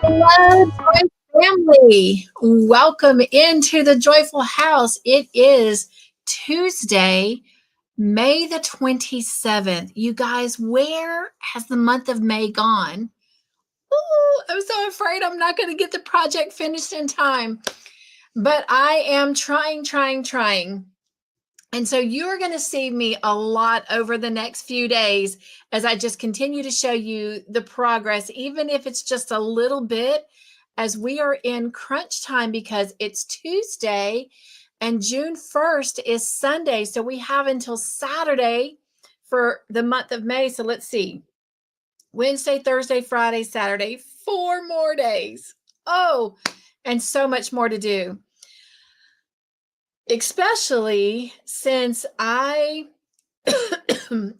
Hello, Joy family. Welcome into the Joyful House. It is Tuesday, May the 27th. You guys, where has the month of May gone? Ooh, I'm so afraid I'm not going to get the project finished in time, but I am trying. And so you're going to see me a lot over the next few days as I just continue to show you the progress, even if it's just a little bit, as we are in crunch time because it's Tuesday and June 1st is Sunday. So we have until Saturday for the month of May. So let's see. Wednesday, Thursday, Friday, Saturday, 4 more days. Oh, and so much more to do. Especially since I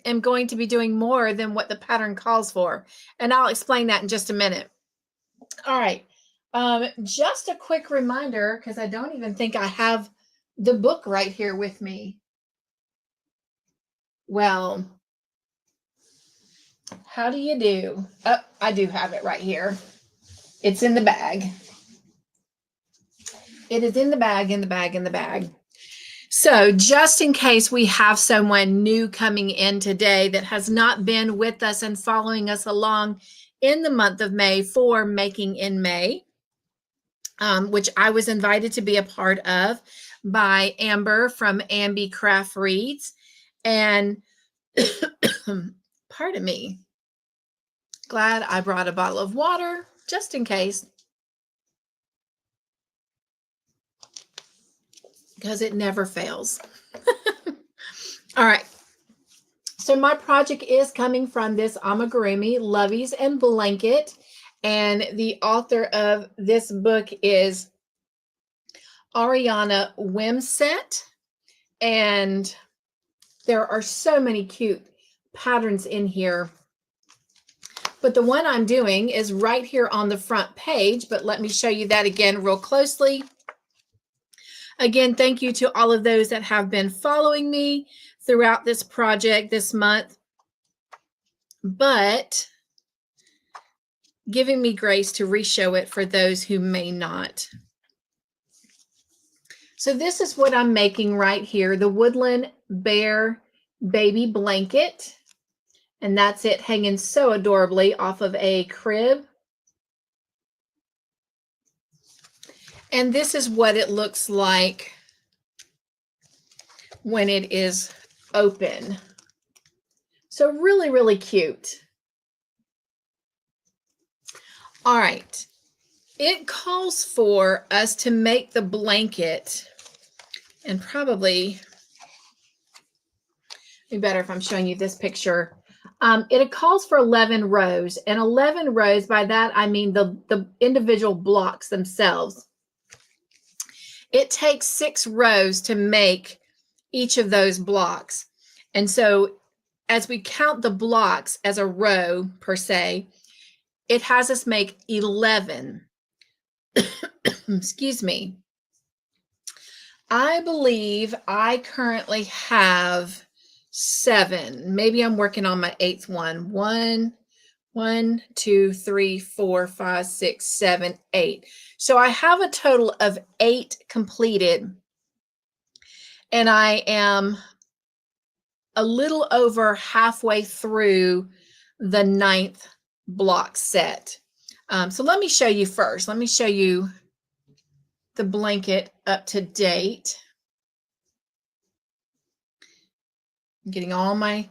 am going to be doing more than what the pattern calls for. And I'll explain that in just a minute. All right. Just a quick reminder, because I don't even think I have the book right here with me. Well, how do you do? Oh, I do have it right here. It's in the bag. It is in the bag. So just in case we have someone new coming in today that has not been with us and following us along in the month of May for Making in May, which I was invited to be a part of by Amber from Ambi Craft Reads. And pardon me, glad I brought a bottle of water just in case, because it never fails. All right. So my project is coming from this amigurumi, Lovies and Blanket. And the author of this book is Ariana Wimsett. And there are so many cute patterns in here. But the one I'm doing is right here on the front page. But let me show you that again real closely. Again, thank you to all of those that have been following me throughout this project this month, but giving me grace to re-show it for those who may not. So this is what I'm making right here, the Woodland Bear Baby Blanket. And that's it hanging so adorably off of a crib. And this is what it looks like when it is open. So really, really cute. All right. It calls for us to make the blanket, and probably be better if I'm showing you this picture. It calls for 11 rows, and 11 rows, by that I mean the individual blocks themselves. It takes 6 rows to make each of those blocks. And so as we count the blocks as a row per se, it has us make 11. Excuse me. I believe I currently have 7. Maybe I'm working on my 8th one. 1, 2, 3, 4, 5, 6, 7, 8. So I have a total of 8 completed. And I am a little over halfway through the 9th block set. So let me show you first. Let me show you the blanket up to date. I'm getting all my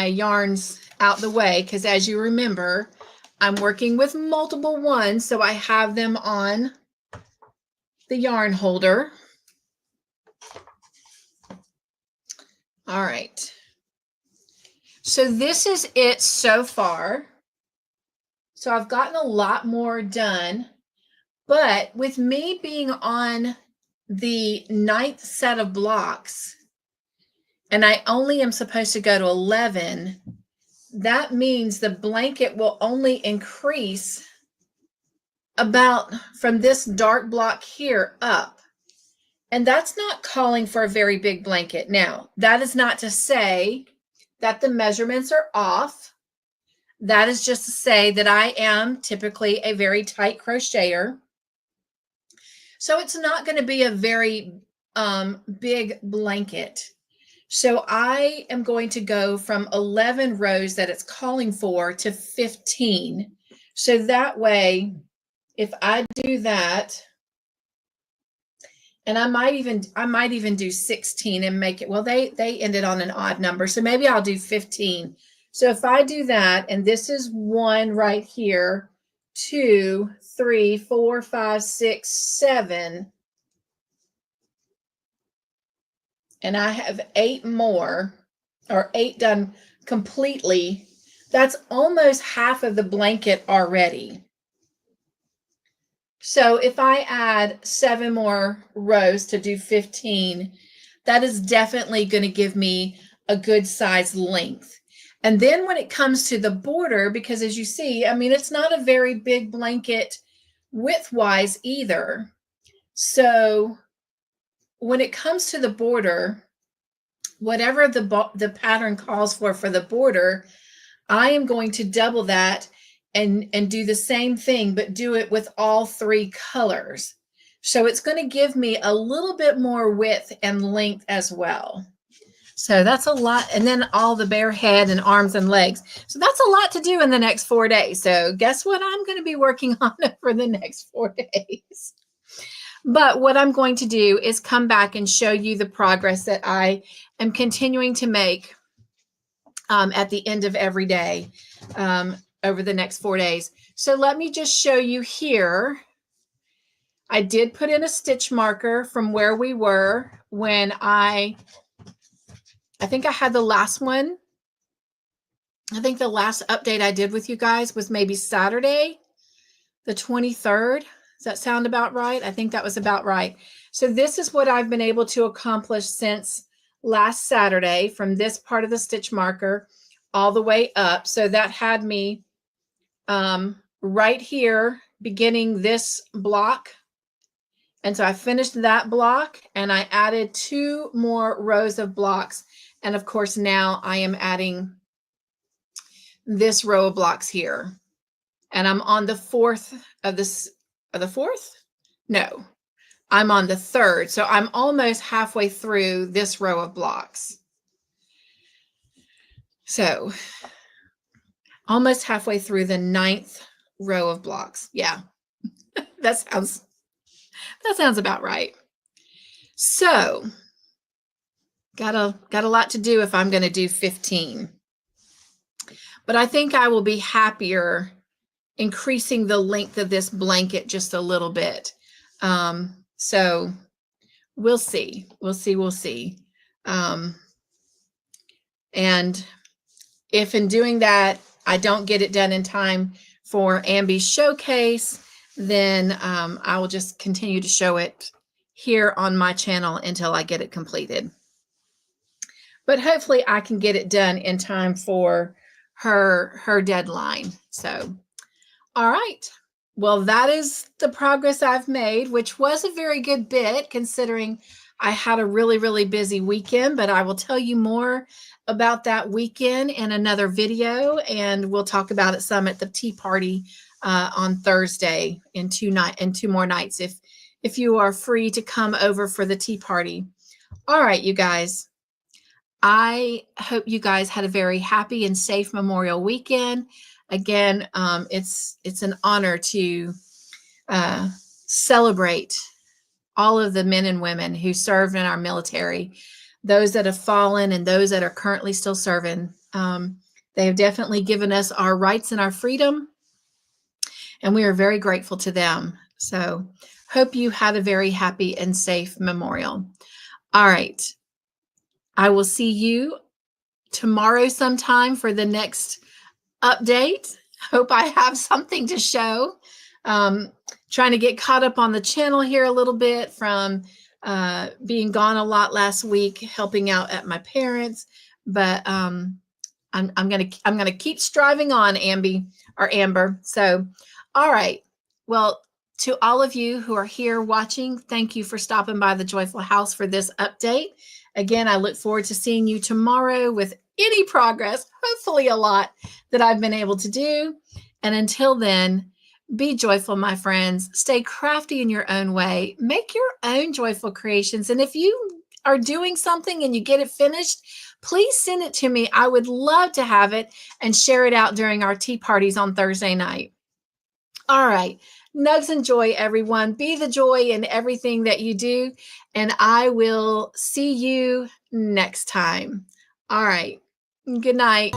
yarns out the way because, as you remember, I'm working with multiple ones, so I have them on the yarn holder. All right. So this is it so far. So I've gotten a lot more done, but with me being on the 9th set of blocks, and I only am supposed to go to 11, that means the blanket will only increase about from this dark block here up. And that's not calling for a very big blanket. Now, that is not to say that the measurements are off. That is just to say that I am typically a very tight crocheter. So it's not going to be a very big blanket. So I am going to go from 11 rows that it's calling for to 15. So that way, if I do that, and I might even do 16 and make it, well, they ended on an odd number. So maybe I'll do 15. So if I do that, and this is 1 right here, 2, 3, 4, 5, 6, 7. And I have 8 more, or 8 done completely. That's almost half of the blanket already. So if I add 7 more rows to do 15, that is definitely going to give me a good size length. And then when it comes to the border, because as you see, I mean, it's not a very big blanket width-wise either. So when it comes to the border, whatever the pattern calls for the border, I am going to double that and do the same thing, but do it with all 3 colors. So it's going to give me a little bit more width and length as well. So that's a lot. And then all the bare head and arms and legs. So that's a lot to do in the next 4 days. So guess what I'm going to be working on for the next 4 days. But what I'm going to do is come back and show you the progress that I am continuing to make at the end of every day over the next 4 days. So let me just show you here. I did put in a stitch marker from where we were when I think I had the last one. I think the last update I did with you guys was maybe Saturday, the 23rd. Does that sound about right? I think that was about right. So this is what I've been able to accomplish since last Saturday from this part of the stitch marker all the way up. So that had me right here beginning this block. And so I finished that block and I added 2 more rows of blocks. And of course, now I am adding this row of blocks here. And I'm on the 4th of this, the 4th? No, I'm on the 3rd. So I'm almost halfway through this row of blocks. So almost halfway through the 9th row of blocks. Yeah, that sounds about right. So got a lot to do if I'm going to do 15. But I think I will be happier increasing the length of this blanket just a little bit. So we'll see. We'll see. And if in doing that, I don't get it done in time for Ambi's showcase, then I will just continue to show it here on my channel until I get it completed. But hopefully I can get it done in time for her deadline. So, all right. Well, that is the progress I've made, which was a very good bit considering I had a really, really busy weekend, but I will tell you more about that weekend in another video, and we'll talk about it some at the tea party on Thursday in 2 more nights if you are free to come over for the tea party. All right, you guys. I hope you guys had a very happy and safe Memorial weekend. Again, it's an honor to celebrate all of the men and women who served in our military, those that have fallen and those that are currently still serving. They have definitely given us our rights and our freedom, and we are very grateful to them. So hope you had a very happy and safe memorial. All right. I will see you tomorrow sometime for the next update. Hope I have something to show. Trying to get caught up on the channel here a little bit from being gone a lot last week, helping out at my parents. But I'm gonna keep striving on, Amber. So, all right. Well, to all of you who are here watching, thank you for stopping by the Joyful House for this update. Again, I look forward to seeing you tomorrow with any progress, hopefully a lot that I've been able to do. And until then, be joyful, my friends. Stay crafty in your own way. Make your own joyful creations. And if you are doing something and you get it finished, please send it to me. I would love to have it and share it out during our tea parties on Thursday night. All right. Nugs and joy, everyone. Be the joy in everything that you do. And I will see you next time. All right. Good night.